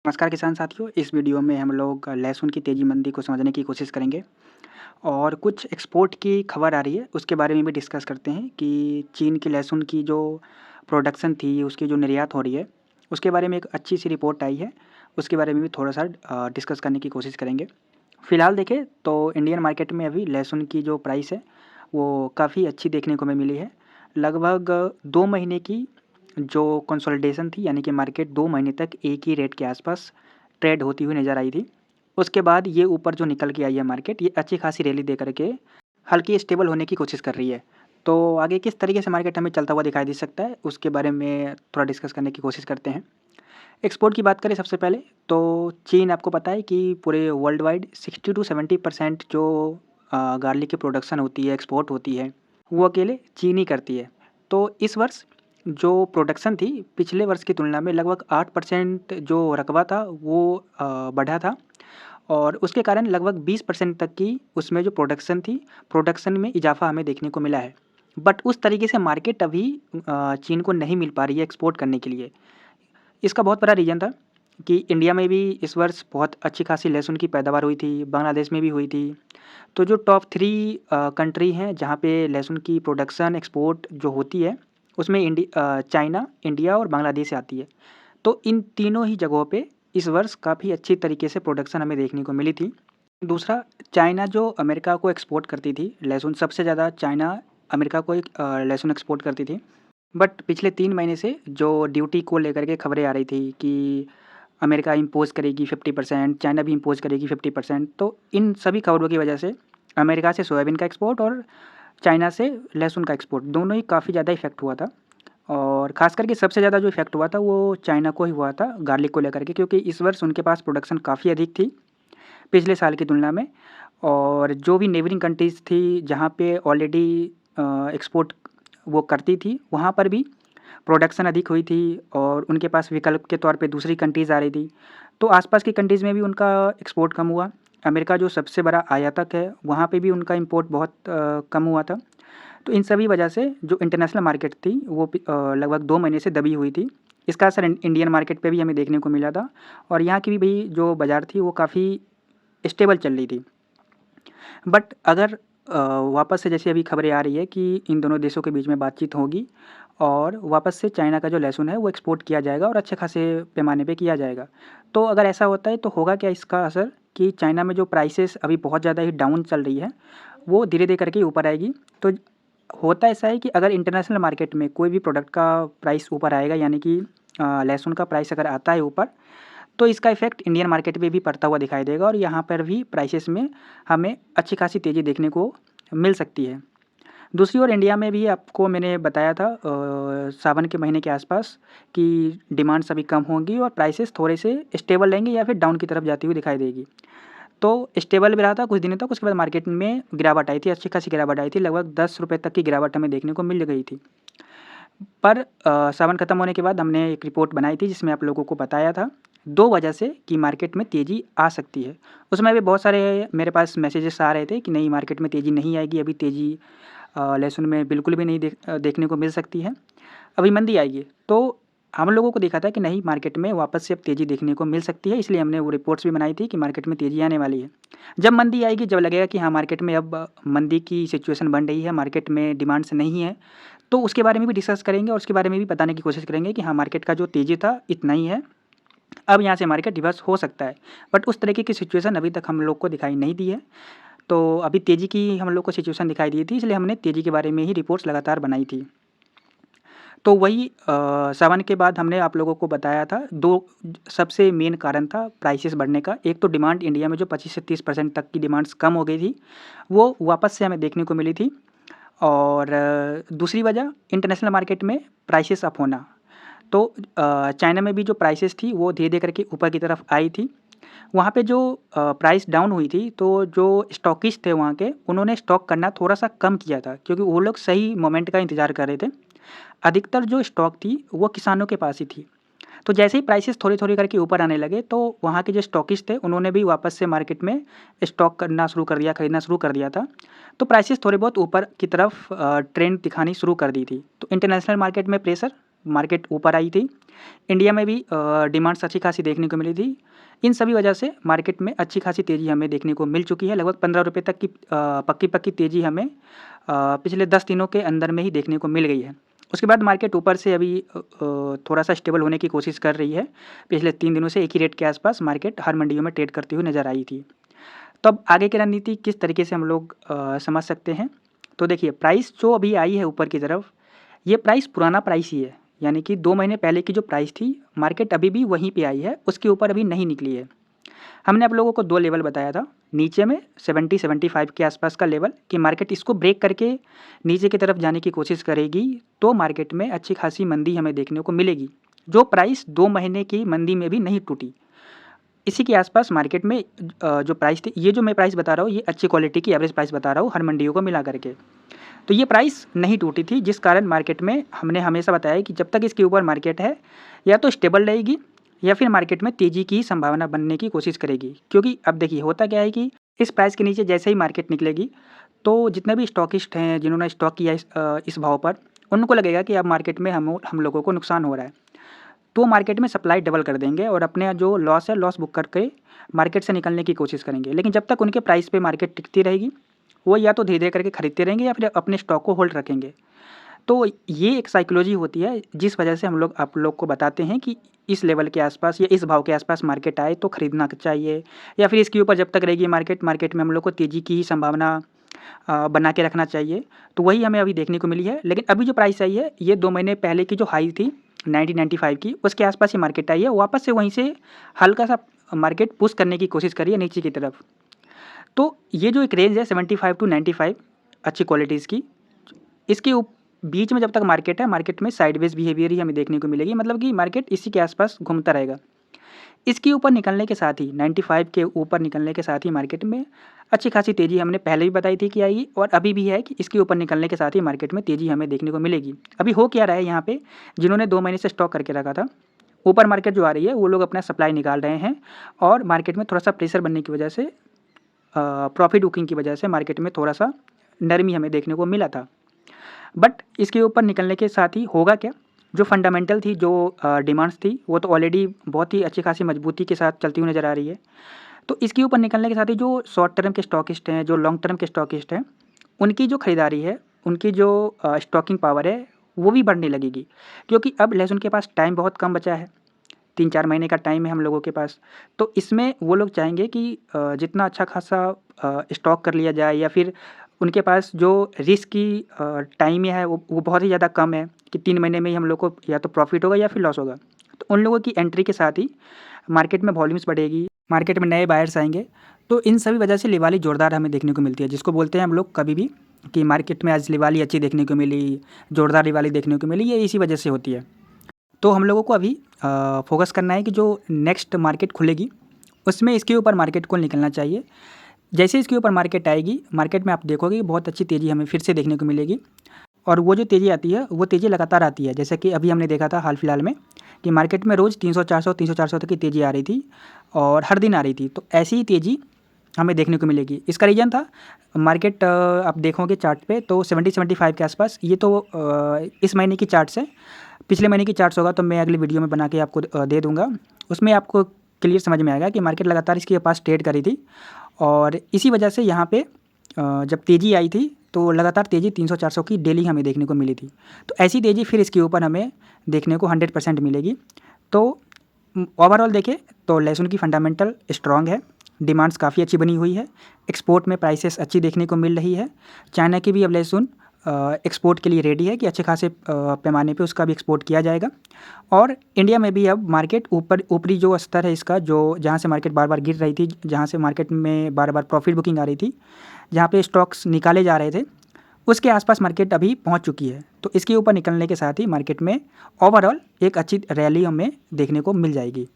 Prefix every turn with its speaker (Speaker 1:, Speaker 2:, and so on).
Speaker 1: नमस्कार किसान साथियों, इस वीडियो में हम लोग लहसुन की तेज़ी मंदी को समझने की कोशिश करेंगे और कुछ एक्सपोर्ट की खबर आ रही है उसके बारे में भी डिस्कस करते हैं कि चीन की लहसुन की जो प्रोडक्शन थी, उसकी जो निर्यात हो रही है, उसके बारे में एक अच्छी सी रिपोर्ट आई है, उसके बारे में भी थोड़ा सा डिस्कस करने की कोशिश करेंगे। फ़िलहाल देखें तो इंडियन मार्केट में अभी लहसुन की जो प्राइस है, वो काफ़ी अच्छी देखने को हमें मिली है। लगभग 2 महीने की जो कंसोलिडेशन थी, यानी कि मार्केट 2 महीने तक एक ही रेट के आसपास ट्रेड होती हुई नज़र आई थी। उसके बाद ये ऊपर जो निकल के आई है मार्केट, ये अच्छी खासी रैली दे कर के हल्की स्टेबल होने की कोशिश कर रही है। तो आगे किस तरीके से मार्केट हमें चलता हुआ दिखाई दे सकता है, उसके बारे में थोड़ा डिस्कस करने की कोशिश करते हैं। एक्सपोर्ट की बात करें सबसे पहले, तो चीन आपको पता है कि पूरे वर्ल्ड वाइड 60 टू 70% जो गार्लिक की प्रोडक्शन होती है, एक्सपोर्ट होती है, वो अकेले चीन ही करती है। तो इस वर्ष जो प्रोडक्शन थी, पिछले वर्ष की तुलना में लगभग 8% जो रकबा था वो बढ़ा था और उसके कारण लगभग 20% तक की उसमें जो प्रोडक्शन थी, प्रोडक्शन में इजाफ़ा हमें देखने को मिला है। बट उस तरीके से मार्केट अभी चीन को नहीं मिल पा रही है एक्सपोर्ट करने के लिए। इसका बहुत बड़ा रीज़न था कि इंडिया में भी इस वर्ष बहुत अच्छी खासी लहसुन की पैदावार हुई थी, बांग्लादेश में भी हुई थी। तो जो टॉप 3 कंट्री हैं जहाँ पे लहसुन की प्रोडक्शन, एक्सपोर्ट जो होती है, उसमें चाइना, इंडिया और बांग्लादेश आती है। तो इन तीनों ही जगहों पे इस वर्ष काफ़ी अच्छी तरीके से प्रोडक्शन हमें देखने को मिली थी। दूसरा, चाइना जो अमेरिका को एक्सपोर्ट करती थी लहसुन, सबसे ज़्यादा चाइना अमेरिका को लहसुन एक्सपोर्ट करती थी। बट पिछले 3 महीने से जो ड्यूटी को लेकर के खबरें आ रही थी कि अमेरिका इम्पोज़ करेगी 50%, चाइना भी इम्पोज़ करेगी 50%, तो इन सभी खबरों की वजह से अमेरिका से सोयाबीन का एक्सपोर्ट और चाइना से लहसुन का एक्सपोर्ट दोनों ही काफ़ी ज़्यादा इफ़ेक्ट हुआ था। और ख़ास करके सबसे ज़्यादा जो इफ़ेक्ट हुआ था वो चाइना को ही हुआ था गार्लिक को लेकर के, क्योंकि इस वर्ष उनके पास प्रोडक्शन काफ़ी अधिक थी पिछले साल की तुलना में। और जो भी नेबरिंग कंट्रीज़ थी जहाँ पे ऑलरेडी एक्सपोर्ट वो करती थी, वहाँ पर भी प्रोडक्शन अधिक हुई थी और उनके पास विकल्प के तौर पे दूसरी कंट्रीज़ आ रही थी। तो आसपास की कंट्रीज़ में भी उनका एक्सपोर्ट कम हुआ। अमेरिका जो सबसे बड़ा आयातक है, वहाँ पे भी उनका इम्पोर्ट बहुत कम हुआ था। तो इन सभी वजह से जो इंटरनेशनल मार्केट थी वो लगभग 2 महीने से दबी हुई थी। इसका असर इंडियन मार्केट पे भी हमें देखने को मिला था और यहाँ की भी जो बाज़ार थी वो काफ़ी स्टेबल चल रही थी। बट अगर वापस से जैसे अभी खबरें आ रही है कि इन दोनों देशों के बीच में बातचीत होगी और वापस से चाइना का जो लहसुन है वो एक्सपोर्ट किया जाएगा और अच्छे खासे पैमाने पे किया जाएगा। तो अगर ऐसा होता है तो होगा क्या इसका असर कि चाइना में जो प्राइसेस अभी बहुत ज़्यादा ही डाउन चल रही है, वो धीरे-धीरे करके ऊपर आएगी। तो होता ऐसा है कि अगर इंटरनेशनल मार्केट में कोई भी प्रोडक्ट का प्राइस ऊपर आएगा, यानी कि लहसुन का प्राइस अगर आता है ऊपर, तो इसका इफ़ेक्ट इंडियन मार्केट पे भी पड़ता हुआ दिखाई देगा और यहाँ पर भी प्राइसेस में हमें अच्छी खासी तेज़ी देखने को मिल सकती है। दूसरी ओर इंडिया में भी आपको मैंने बताया था सावन के महीने के आसपास कि डिमांड्स अभी कम होंगी और प्राइसेस थोड़े से स्टेबल रहेंगे या फिर डाउन की तरफ जाती हुई दिखाई देगी। तो स्टेबल भी रहा था कुछ दिनों तक, उसके बाद मार्केट में गिरावट आई थी, अच्छी खासी गिरावट आई थी, लगभग ₹10 तक की गिरावट हमें देखने को मिल गई थी। पर सावन ख़त्म होने के बाद हमने एक रिपोर्ट बनाई थी जिसमें आप लोगों को बताया था 2 वजह से कि मार्केट में तेज़ी आ सकती है। उसमें भी बहुत सारे मेरे पास मैसेजेस आ रहे थे कि नहीं, मार्केट में तेज़ी नहीं आएगी, अभी तेज़ी लहसुन में बिल्कुल भी नहीं देखने को मिल सकती है, अभी मंदी आएगी। तो हम लोगों को देखा था कि नहीं, मार्केट में वापस से अब तेज़ी देखने को मिल सकती है, इसलिए हमने वो रिपोर्ट्स भी बनाई थी कि मार्केट में तेज़ी आने वाली है। जब मंदी आएगी, जब लगेगा कि हाँ, मार्केट में अब मंदी की सिचुएशन बन रही है, मार्केट में डिमांड्स नहीं है, तो उसके बारे में भी डिस्कस करेंगे और उसके बारे में भी बताने की कोशिश करेंगे कि हाँ, मार्केट का जो तेज़ी था इतना ही है, अब यहाँ से मार्केट रिवर्स हो सकता है। बट उस तरीके की सिचुएशन अभी तक हम लोग को दिखाई नहीं दी है। तो अभी तेज़ी की हम लोग को सिचुएशन दिखाई दी थी, इसलिए हमने तेज़ी के बारे में ही रिपोर्ट्स लगातार बनाई थी। तो वही सावन के बाद हमने आप लोगों को बताया था 2 सबसे मेन कारण था प्राइसेस बढ़ने का। एक तो डिमांड इंडिया में जो 25 से 30% तक की डिमांड्स कम हो गई थी, वो वापस से हमें देखने को मिली थी। और दूसरी वजह इंटरनेशनल मार्केट में प्राइसेस अप होना। तो चाइना में भी जो प्राइसेस थी वो धीरे-धीरे करके ऊपर की तरफ आई थी। वहाँ पे जो प्राइस डाउन हुई थी, तो जो स्टॉकिस्ट थे वहाँ के, उन्होंने स्टॉक करना थोड़ा-सा कम किया था क्योंकि वो लोग सही मोमेंट का इंतज़ार कर रहे थे। अधिकतर जो स्टॉक थी वो किसानों के पास ही थी। तो जैसे ही प्राइसेस थोड़ी-थोड़ी करके ऊपर आने लगे, तो वहाँ के जो स्टॉकिस्ट थे उन्होंने भी वापस से मार्केट में स्टॉक करना शुरू कर दिया, खरीदना शुरू कर दिया था। तो प्राइसेस थोड़े बहुत ऊपर की तरफ ट्रेंड दिखानी शुरू कर दी थी। तो इंटरनेशनल मार्केट में प्रेशर मार्केट ऊपर आई थी। इंडिया में भी डिमांड्स अच्छी खासी देखने को मिली थी। इन सभी वजह से मार्केट में अच्छी खासी तेज़ी हमें देखने को मिल चुकी है। लगभग 15 रुपये तक की पक्की तेज़ी हमें पिछले 10 दिनों के अंदर में ही देखने को मिल गई है। उसके बाद मार्केट ऊपर से अभी थोड़ा-सा स्टेबल होने की कोशिश कर रही है। पिछले 3 दिनों से एक ही रेट के आसपास मार्केट हर मंडियों में ट्रेड करती हुई नज़र आई थी। तो अब आगे की रणनीति किस तरीके से हम लोग समझ सकते हैं? तो देखिए, प्राइस जो अभी आई है ऊपर की तरफ, ये प्राइस पुराना प्राइस ही है। यानी कि 2 महीने पहले की जो प्राइस थी, मार्केट अभी भी वहीं पे आई है, उसके ऊपर अभी नहीं निकली है। हमने आप लोगों को 2 लेवल बताया था, नीचे में 70-75 के आसपास का लेवल, कि मार्केट इसको ब्रेक करके नीचे की तरफ जाने की कोशिश करेगी, तो मार्केट में अच्छी खासी मंदी हमें देखने को मिलेगी, जो प्राइस 2 महीने की मंदी में भी नहीं टूटी। इसी के आसपास मार्केट में जो प्राइस थी, ये जो मैं प्राइस बता रहा हूँ, ये अच्छी क्वालिटी की एवरेज प्राइस बता रहा हूँ हर मंडियों को मिला करके। तो ये प्राइस नहीं टूटी थी, जिस कारण मार्केट में हमने हमेशा बताया कि जब तक इसके ऊपर मार्केट है, या तो स्टेबल रहेगी या फिर मार्केट में तेज़ी की संभावना बनने की कोशिश करेगी। क्योंकि अब देखिए, होता क्या है कि इस प्राइस के नीचे जैसे ही मार्केट निकलेगी, तो जितने भी स्टॉकिस्ट हैं, जिन्होंने स्टॉक किया इस भाव पर, उनको लगेगा कि अब मार्केट में हम लोगों को नुकसान हो रहा है। तो मार्केट में सप्लाई डबल कर देंगे और अपने जो लॉस है, लॉस बुक करके मार्केट से निकलने की कोशिश करेंगे। लेकिन जब तक उनके प्राइस पे मार्केट टिकती रहेगी, वो या तो धीरे-धीरे करके खरीदते रहेंगे या फिर अपने स्टॉक को होल्ड रखेंगे। तो ये एक साइकोलॉजी होती है, जिस वजह से हम लोग आप लोग को बताते हैं कि इस लेवल के आसपास या इस भाव के आसपास मार्केट आए तो खरीदना चाहिए, या फिर इसके ऊपर जब तक रहेगी मार्केट में हम लोग को तेज़ी की ही संभावना बना के रखना चाहिए। तो वही हमें अभी देखने को मिली है। लेकिन अभी जो प्राइस आई है, ये 2 महीने पहले की जो हाई थी 90-95 की, उसके आसपास ही मार्केट आई है। वापस से वहीं से हल्का-सा मार्केट पुश करने की कोशिश कर रही है नीचे की तरफ। तो ये जो एक रेंज है 75 टू 95 अच्छी क्वालिटीज़ की, इसके बीच में जब तक मार्केट है, मार्केट में साइडवेज बिहेवियर ही हमें देखने को मिलेगी। मतलब कि मार्केट इसी के आसपास घूमता रहेगा। इसके ऊपर निकलने के साथ ही 95 के ऊपर निकलने के साथ ही मार्केट में अच्छी खासी तेज़ी हमने पहले भी बताई थी कि आएगी, और अभी भी है कि इसके ऊपर निकलने के साथ ही मार्केट में तेज़ी हमें देखने को मिलेगी। अभी हो क्या रहा है यहाँ पे, जिन्होंने 2 महीने से स्टॉक करके रखा था, ऊपर मार्केट जो आ रही है, वो लोग अपना सप्लाई निकाल रहे हैं, और मार्केट में थोड़ा-सा प्रेशर बनने की वजह से, प्रॉफिट बुकिंग की वजह से मार्केट में थोड़ा-सा नरमी हमें देखने को मिला था। बट इसके ऊपर निकलने के साथ ही होगा क्या, जो फंडामेंटल थी, जो डिमांड्स थी, वो तो ऑलरेडी बहुत ही अच्छी खासी मजबूती के साथ चलती हुई नज़र आ रही है। तो इसके ऊपर निकलने के साथ ही जो शॉर्ट टर्म के स्टॉकिस्ट हैं, जो लॉन्ग टर्म के स्टॉकिस्ट हैं, उनकी जो खरीदारी है, उनकी जो स्टॉकिंग पावर है, वो भी बढ़ने लगेगी। क्योंकि अब लहसुन के पास टाइम बहुत कम बचा है, 3-4 महीने का टाइम है हम लोगों के पास। तो इसमें वो लोग चाहेंगे कि जितना अच्छा खासा स्टॉक कर लिया जाए, या फिर उनके पास जो रिस्क की टाइम है, वो बहुत ही ज़्यादा कम है कि 3 महीने में ही हम लोग को या तो प्रॉफिट होगा या फिर लॉस होगा। तो उन लोगों की एंट्री के साथ ही मार्केट में वॉल्यूम्स बढ़ेगी, मार्केट में नए बायर्स आएँगे। तो इन सभी वजह से लिवाली ज़ोरदार हमें देखने को मिलती है, जिसको बोलते हैं हम लोग कभी भी कि मार्केट में आज लिवाली अच्छी देखने को मिली, ज़ोरदार लिवाली देखने को मिली, ये इसी वजह से होती है। तो हम लोगों को अभी फोकस करना है कि जो नेक्स्ट मार्केट खुलेगी, उसमें इसके ऊपर मार्केट को निकलना चाहिए। जैसे इसके ऊपर मार्केट आएगी, मार्केट में आप देखोगे बहुत अच्छी तेज़ी हमें फिर से देखने को मिलेगी, और वो जो तेज़ी आती है, वो तेज़ी लगातार आती है। जैसे कि अभी हमने देखा था हाल फिलहाल में कि मार्केट में रोज़ 300-400 तक की तेज़ी आ रही थी, और हर दिन आ रही थी। तो ऐसी ही तेज़ी हमें देखने को मिलेगी। इसका रीज़न था, मार्केट आप देखोगे चार्ट पे तो 70-75 के आसपास, ये तो इस महीने की चार्ट्स है। पिछले महीने की चार्ट्स होगा तो मैं अगली वीडियो में बना के आपको दे दूँगा। उसमें आपको क्लियर समझ में आएगा कि मार्केट लगातार इसके पास ट्रेड करी थी, और इसी वजह से यहाँ पे जब तेज़ी आई थी, तो लगातार तेज़ी 300-400 की डेली हमें देखने को मिली थी। तो ऐसी तेज़ी फिर इसके ऊपर हमें देखने को 100% मिलेगी। तो ओवरऑल देखें तो लहसुन की फंडामेंटल स्ट्रॉन्ग है, डिमांड्स काफ़ी अच्छी बनी हुई है, एक्सपोर्ट में प्राइसेस अच्छी देखने को मिल रही है। चाइना की भी अब लहसुन एक्सपोर्ट के लिए रेडी है कि अच्छे खासे पैमाने पे उसका भी एक्सपोर्ट किया जाएगा। और इंडिया में भी अब मार्केट ऊपरी जो स्तर है इसका, जो जहाँ से मार्केट बार बार गिर रही थी, जहाँ से मार्केट में बार बार प्रॉफिट बुकिंग आ रही थी, जहाँ पे स्टॉक्स निकाले जा रहे थे, उसके आसपास मार्केट अभी पहुँच चुकी है। तो इसके ऊपर निकलने के साथ ही मार्केट में ओवरऑल एक अच्छी रैली हमें देखने को मिल जाएगी।